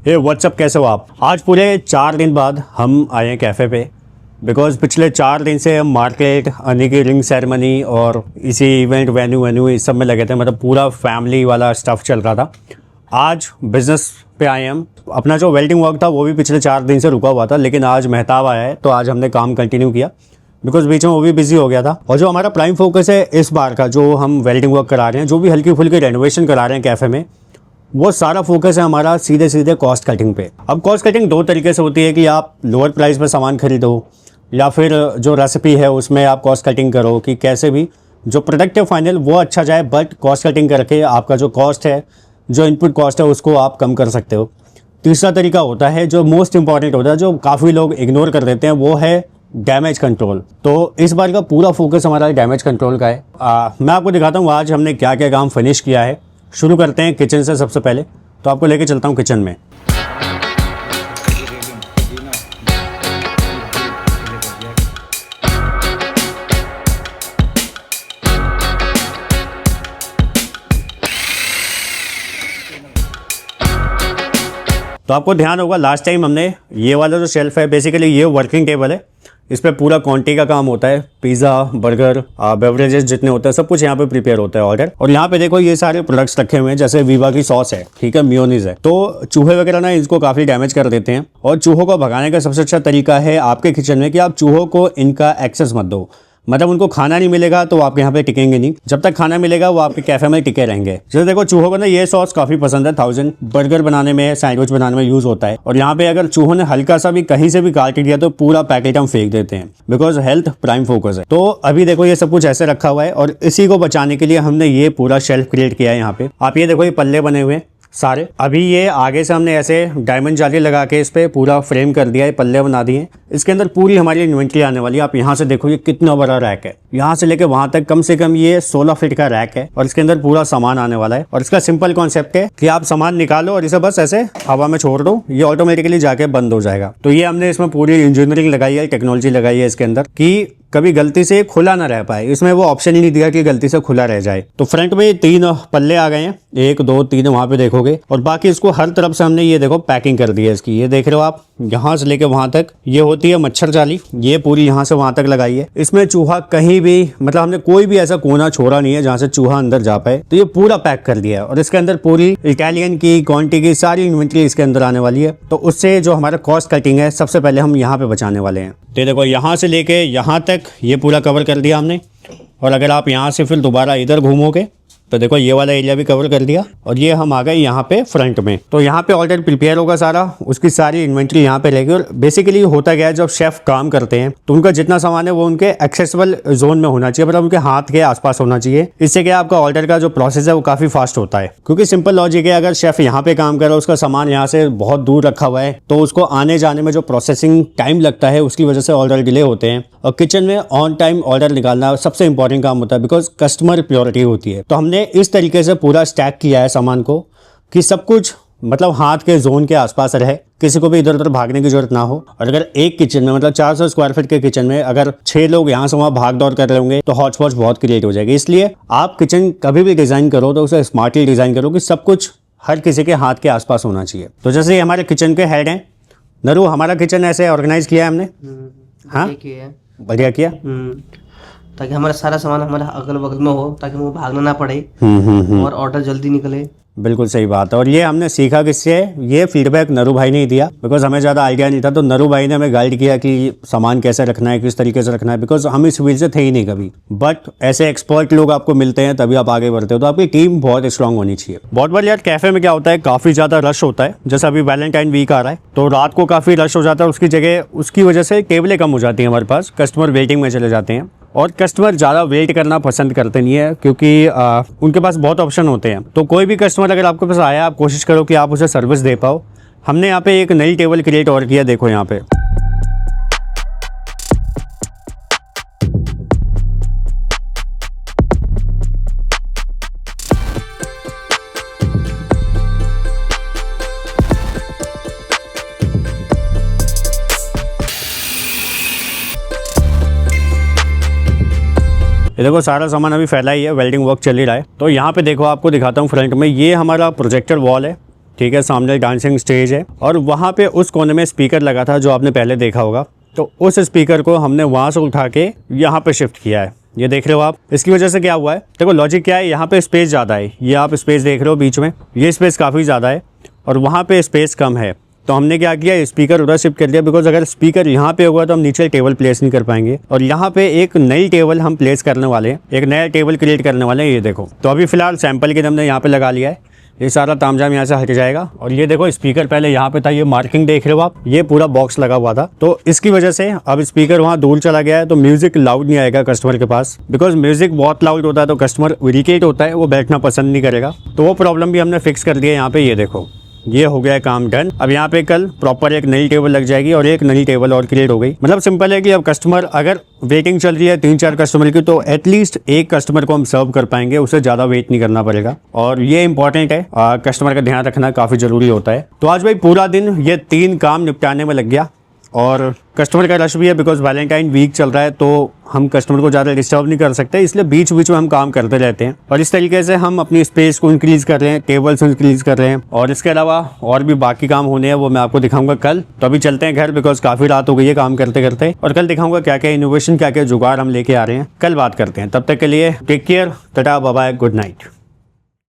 हे WhatsApp, कैसे हो आप? आज पूरे 4 दिन बाद हम आए हैं कैफ़े पे। बिकॉज़ पिछले 4 दिन से हम मार्केट, अन्नी की रिंग सेरेमनी और इसी इवेंट वेन्यू इस सब में लगे थे। मतलब पूरा फैमिली वाला स्टफ़ चल रहा था। आज बिज़नेस पे आए हम। अपना जो वेल्डिंग वर्क था वो भी पिछले 4 दिन से रुका हुआ था, लेकिन आज मेहताब आया है तो आज हमने काम कंटिन्यू किया। बिकॉज बीच में वो भी बिजी हो गया था। और जो हमारा प्राइम फोकस है इस बार का, जो हम वेल्डिंग वर्क करा रहे हैं, जो भी हल्की फुल्की रेनोवेशन करा रहे हैं कैफ़े में, वो सारा फोकस है हमारा सीधे कॉस्ट कटिंग पे। अब कॉस्ट कटिंग 2 तरीके से होती है कि आप लोअर प्राइस पे सामान खरीदो या फिर जो रेसिपी है उसमें आप कॉस्ट कटिंग करो कि कैसे भी जो प्रोडक्ट है फाइनल वो अच्छा जाए, बट कॉस्ट कटिंग करके आपका जो कॉस्ट है, जो इनपुट कॉस्ट है, उसको आप कम कर सकते हो। तीसरा तरीका होता है जो मोस्ट इंपॉर्टेंट होता है, जो काफ़ी लोग इग्नोर कर देते हैं, वो है डैमेज कंट्रोल। तो इस बार का पूरा फोकस हमारा डैमेज कंट्रोल का है। मैं आपको दिखाता हूँ आज हमने क्या क्या काम फिनिश किया है। शुरू करते हैं किचन से सबसे पहले। तो आपको लेके चलता हूँ किचन में। तो आपको ध्यान होगा लास्ट टाइम हमने ये वाला जो शेल्फ है, बेसिकली ये वर्किंग टेबल है, इस पे पूरा क्वांटिटी का काम होता है। पिज़्ज़ा, बर्गर, बेवरेजेस जितने होते हैं सब कुछ यहाँ पे प्रिपेयर होता है ऑर्डर। और यहाँ पे देखो ये सारे प्रोडक्ट्स रखे हुए हैं, जैसे वीवा की सॉस है, ठीक है, मियोनीज है। तो चूहे वगैरह ना इसको काफ़ी डैमेज कर देते हैं। और चूहों को भगाने का सबसे अच्छा तरीका है आपके किचन में कि आप चूहों को इनका एक्सेस मत दो। मतलब उनको खाना नहीं मिलेगा तो आपके यहाँ पे टिकेंगे नहीं। जब तक खाना मिलेगा वो आपके कैफे में टिके रहेंगे। जैसे देखो चूहों को ना ये सॉस काफ़ी पसंद है। 1000 बर्गर बनाने में, सैंडविच बनाने में यूज़ होता है। और यहाँ पे अगर चूहों ने हल्का सा भी कहीं से भी काट दिया तो पूरा पैकेट हम फेंक देते हैं। बिकॉज हेल्थ प्राइम फोकस है। तो अभी देखो ये सब कुछ ऐसे रखा हुआ है और इसी को बचाने के लिए हमने ये पूरा शेल्फ क्रिएट किया है। यहाँ पे आप ये देखो, ये पल्ले बने हुए हैं सारे। अभी ये आगे से हमने ऐसे डायमंड जाली लगा के इस पे पूरा फ्रेम कर दिया है, पल्ले बना दिए। इसके अंदर पूरी हमारी इन्वेंट्री आने वाली है। आप यहाँ से देखो ये कितना बड़ा रैक है, यहाँ से लेके वहां तक कम से कम ये 16 फीट का रैक है और इसके अंदर पूरा सामान आने वाला है। और इसका सिंपल कॉन्सेप्ट है कि आप सामान निकालो और इसे बस ऐसे हवा में छोड़ दो, ये ऑटोमेटिकली जाके बंद हो जाएगा। तो ये हमने इसमें पूरी इंजीनियरिंग लगाई है, टेक्नोलॉजी लगाई है इसके अंदर कि कभी गलती से खुला ना रह पाए। इसमें वो ऑप्शन ही नहीं दिया कि गलती से खुला रह जाए। तो फ्रंट में 3 पल्ले आ गए हैं, 1 2 3 वहां पे देखोगे। और बाकी इसको हर तरफ से हमने ये देखो पैकिंग कर दी है इसकी। ये देख रहे हो आप, यहाँ से लेके वहां तक ये होती है मच्छर जाली, ये पूरी यहाँ से वहां तक लगाई है। इसमें चूहा कहीं भी, मतलब हमने कोई भी ऐसा कोना छोड़ा नहीं है जहाँ से चूहा अंदर जा पाए। तो ये पूरा पैक कर दिया है और इसके अंदर पूरी इटालियन की क्वांटिटी की सारी इन्वेंट्री इसके अंदर आने वाली है। तो उससे जो हमारा कॉस्ट कटिंग है सबसे पहले हम यहाँ पे बचाने वाले हैं। तो देखो यहाँ से लेके यहाँ तक ये पूरा कवर कर दिया हमने। और अगर आप यहाँ से फिर दोबारा इधर घूमोगे तो देखो ये वाला एरिया भी कवर कर दिया। और ये हम आ गए यहाँ पे फ्रंट में। तो यहाँ पे ऑर्डर प्रिपेयर होगा सारा, उसकी सारी इन्वेंट्री यहाँ पे रहेगी। और बेसिकली होता क्या है, जब शेफ काम करते हैं तो उनका जितना सामान है वो उनके एक्सेसिबल जोन में होना चाहिए, मतलब उनके हाथ के आसपास होना चाहिए। इससे क्या आपका ऑर्डर का जो प्रोसेस है वो काफी फास्ट होता है। क्योंकि सिंपल लॉजिक है, अगर शेफ यहाँ पे काम कर रहा है, उसका सामान यहाँ से बहुत दूर रखा हुआ है, तो उसको आने जाने में जो प्रोसेसिंग टाइम लगता है उसकी वजह से ऑर्डर डिले होते हैं। और किचन में ऑन टाइम ऑर्डर निकालना सबसे इंपॉर्टेंट काम होता है, बिकॉज कस्टमर प्रायोरिटी होती है। तो हमने इस तरीके से पूरा स्टैक किया है सामान को कि सब कुछ मतलब हाथ के जोन के आसपास रहे, किसी को भी इधर उधर भागने की जरूरत ना हो। और अगर एक किचन में, मतलब 400 स्क्वायर फीट के किचन में अगर 6 लोग यहाँ से वहाँ भाग दौड़ कर रहे होंगे तो हॉच पॉच बहुत क्रिएट हो जाएगी। इसलिए आप किचन कभी भी डिजाइन करो तो उसे स्मार्टली डिजाइन करो कि सब कुछ हर किसी के हाथ के आसपास होना चाहिए। तो जैसे ये हमारे किचन के हेड हैं नरू, हमारा किचन ऐसे ऑर्गेनाइज किया है हमने। हाँ, बढ़िया किया, ताकि हमारा सारा सामान हमारे अगल बगल में हो, ताकि वो भागना ना पड़े और ऑर्डर जल्दी निकले। बिल्कुल सही बात है। और ये हमने सीखा किससे, ये फीडबैक नरू भाई ने ही दिया। बिकॉज हमें ज़्यादा आइडिया नहीं था, तो नरू भाई ने हमें गाइड किया कि सामान कैसे रखना है, किस तरीके से रखना है। बिकॉज हम इस फील्ड से थे ही नहीं कभी, बट ऐसे एक्सपर्ट लोग आपको मिलते हैं तभी आप आगे बढ़ते हो। तो आपकी टीम बहुत स्ट्रांग होनी चाहिए। बहुत बार यार कैफे में क्या होता है, काफ़ी ज़्यादा रश होता है। जैसे अभी वैलेंटाइन वीक आ रहा है तो रात को काफ़ी रश हो जाता है, उसकी जगह उसकी वजह से टेबलें कम हो जाती हैं हमारे पास, कस्टमर वेटिंग में चले जाते हैं। और कस्टमर ज़्यादा वेट करना पसंद करते नहीं है, क्योंकि उनके पास बहुत ऑप्शन होते हैं। तो कोई भी कस्टमर अगर आपके पास आया, आप कोशिश करो कि आप उसे सर्विस दे पाओ। हमने यहाँ पे एक नई टेबल क्रिएट और किया, देखो यहाँ पे। ये देखो सारा सामान अभी फैला ही है, वेल्डिंग वर्क चल ही रहा है। तो यहाँ पे देखो आपको दिखाता हूँ फ्रंट में, ये हमारा प्रोजेक्टर वॉल है, ठीक है, सामने डांसिंग स्टेज है और वहाँ पे उस कोने में स्पीकर लगा था जो आपने पहले देखा होगा। तो उस स्पीकर को हमने वहाँ से उठा के यहाँ पे शिफ्ट किया है। ये देख रहे हो आप, इसकी वजह से क्या हुआ है, देखो लॉजिक क्या है, यहाँ पे स्पेस ज़्यादा है, ये आप स्पेस देख रहे हो बीच में, ये स्पेस काफ़ी ज़्यादा है और वहाँ पे स्पेस कम है। तो हमने क्या किया, स्पीकर उधर शिफ्ट कर दिया, बिकॉज अगर स्पीकर यहाँ पे होगा तो हम नीचे टेबल प्लेस नहीं कर पाएंगे। और यहाँ पे एक नई टेबल हम प्लेस करने वाले हैं, एक नया टेबल क्रिएट करने वाले हैं। ये देखो, तो अभी फिलहाल सैंपल के हमने यहाँ पे लगा लिया है, ये सारा तामझाम यहाँ से हट जाएगा। और ये देखो स्पीकर पहले यहाँ पे था, ये मार्किंग देख रहे हो आप, ये पूरा बॉक्स लगा हुआ था, तो इसकी वजह से अब स्पीकर वहाँ दूर चला गया है, तो म्यूजिक लाउड नहीं आएगा कस्टमर के पास। बिकॉज म्यूजिक बहुत लाउड होता है तो कस्टमर इरिटेट होता है, वो बैठना पसंद नहीं करेगा। तो वो प्रॉब्लम भी हमने फिक्स कर दिया यहाँ पे। ये देखो, ये हो गया है काम डन। अब यहाँ पे कल प्रॉपर एक नई टेबल लग जाएगी और एक नई टेबल और क्रिएट हो गई। मतलब सिंपल है कि अब कस्टमर अगर वेटिंग चल रही है 3-4 कस्टमर की, तो एटलीस्ट एक कस्टमर को हम सर्व कर पाएंगे, उसे ज़्यादा वेट नहीं करना पड़ेगा। और ये इंपॉर्टेंट है, कस्टमर का ध्यान रखना काफ़ी ज़रूरी होता है। तो आज भाई पूरा दिन ये 3 काम निपटाने में लग गया और कस्टमर का रश भी है, बिकॉज वैलेंटाइन वीक चल रहा है तो हम कस्टमर को ज़्यादा डिस्टर्ब नहीं कर सकते, इसलिए बीच बीच में हम काम करते रहते हैं। और इस तरीके से हम अपनी स्पेस को इंक्रीज़ कर रहे हैं, टेबल्स इंक्रीज़ कर रहे हैं। और इसके अलावा और भी बाकी काम होने हैं, वो मैं आपको दिखाऊंगा कल। तो अभी चलते हैं घर, बिकॉज काफ़ी रात हो गई है काम करते करते, और कल दिखाऊंगा क्या क्या इनोवेशन, क्या क्या जुगाड़ हम लेके आ रहे हैं। कल बात करते हैं, तब तक के लिए take care, tata bye bye, good night.